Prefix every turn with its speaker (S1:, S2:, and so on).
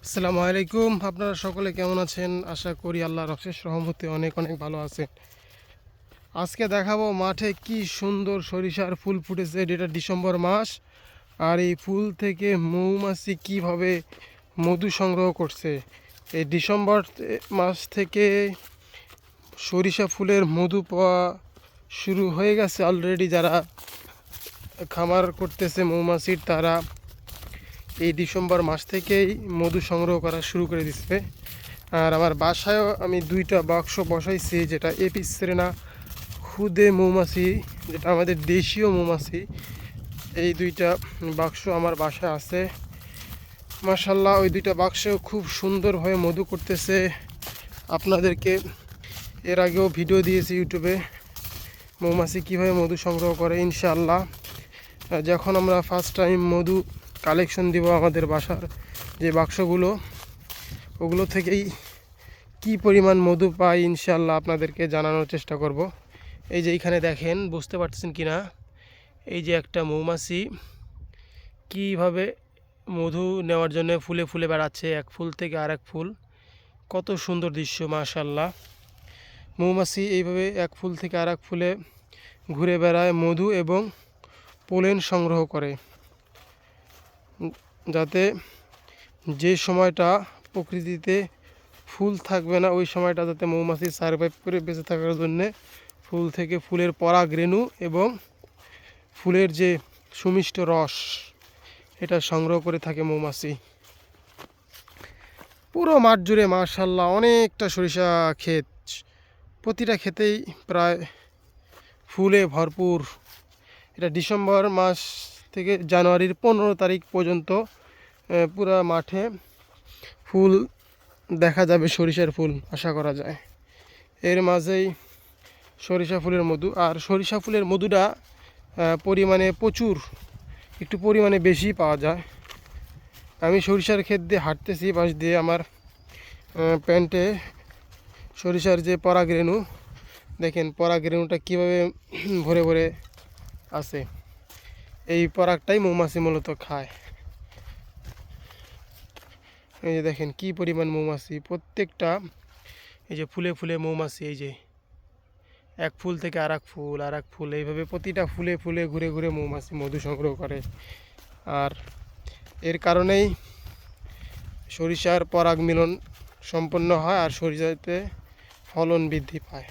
S1: আসসালামু আলাইকুম। আপনারা সকলে কেমন আছেন? আশা করি আল্লাহর অশেষ রহমতে অনেক অনেক ভালো আছেন। আজকে দেখাবো মাঠে কি সুন্দর সরিষার ফুল ফুটেছে। এটা ডিসেম্বর মাস, আর এই ফুল থেকে মৌমাছি কিভাবে মধু সংগ্রহ করছে। এই ডিসেম্বর মাস থেকে সরিষা ফুলের মধু পাওয়া শুরু হয়ে গেছে অলরেডি। যারা খামার করতেছে মৌমাছির, তারা এই ডিসেম্বর মাস থেকেই মধু সংগ্রহ করা শুরু করে দিচ্ছে। আর আমার বাসায়ও আমি 2টা বাক্স বসাইছি, যেটা এপিসেরেনা খুদে মৌমাছি, যেটা আমাদের দেশীয় মৌমাছি। এই 2টা বাক্স আমার বাসায় আছে। মাশাল্লাহ, ওই 2টা বাক্সেও খুব সুন্দরভাবে মধু করতেছে। আপনাদেরকে এর আগেও ভিডিও দিয়েছি ইউটিউবে, মৌমাছি কীভাবে মধু সংগ্রহ করে। ইনশাআল্লাহ যখন আমরা ফার্স্ট টাইম মধু কালেকশন দিব আমাদের বাসার যে বাক্সগুলো, ওগুলো থেকেই কি পরিমাণ মধু পাই ইনশাআল্লাহ আপনাদেরকে জানানোর চেষ্টা করব। এই যে এইখানে দেখেন, বুঝতে পারছেন কি না, এই যে একটা মৌমাছি কিভাবে মধু নেওয়ার জন্য ফুলে ফুলে বেড়াচ্ছে, এক ফুল থেকে আরেক ফুল। কত সুন্দর দৃশ্য মাশাআল্লাহ। মৌমাছি এইভাবে এক ফুল থেকে আরেক ফুলে ঘুরে বেড়ায়, মধু এবং পোলেন সংগ্রহ করে, যাতে যে সময়টা প্রকৃতিতে ফুল থাকবে না, ওই সময়টা যাতে মৌমাছি সারভাইভ করে বেঁচে থাকার জন্যে ফুল থেকে ফুলের পরাগরেণু এবং ফুলের যে সুমিষ্ট রস, এটা সংগ্রহ করে থাকে মৌমাছি। পুরো মাঠ জুড়ে মাশাআল্লাহ অনেকটা সরিষা ক্ষেত, প্রতিটা ক্ষেতেই প্রায় ফুলে ভরপুর। এটা ডিসেম্বর মাস থেকে জানুয়ারির 15 তারিখ পর্যন্ত পুরো মাঠে ফুল দেখা যাবে, সরিষার ফুল আশা করা যায়। এর মাঝেই সরিষা ফুলের মধু, আর সরিষা ফুলের মধুটা পরিমাণে প্রচুর, একটু পরিমাণে বেশি পাওয়া যায়। আমি সরিষার ক্ষেত দিয়ে হাঁটতেছি, পাশ দিয়ে আমার প্যান্টে সরিষার যে পরাগরেণু, দেখেন পরাগরেণুটা কীভাবে ভরে ভরে আছে। এই পরাগটাই মৌমাছি মূলত খায়। এই যে দেখেন কি পরিমাণ মৌমাছি, প্রত্যেকটা এই যে ফুলে ফুলে মৌমাছি, এই যে এক ফুল থেকে আর এক ফুল, এইভাবে প্রতিটা ফুলে ফুলে ঘুরে ঘুরে মৌমাছি মধু সংগ্রহ করে। আর এর কারণেই সরিষার পরাগ মিলন সম্পন্ন হয়, আর সরিষাতে ফলন বৃদ্ধি পায়।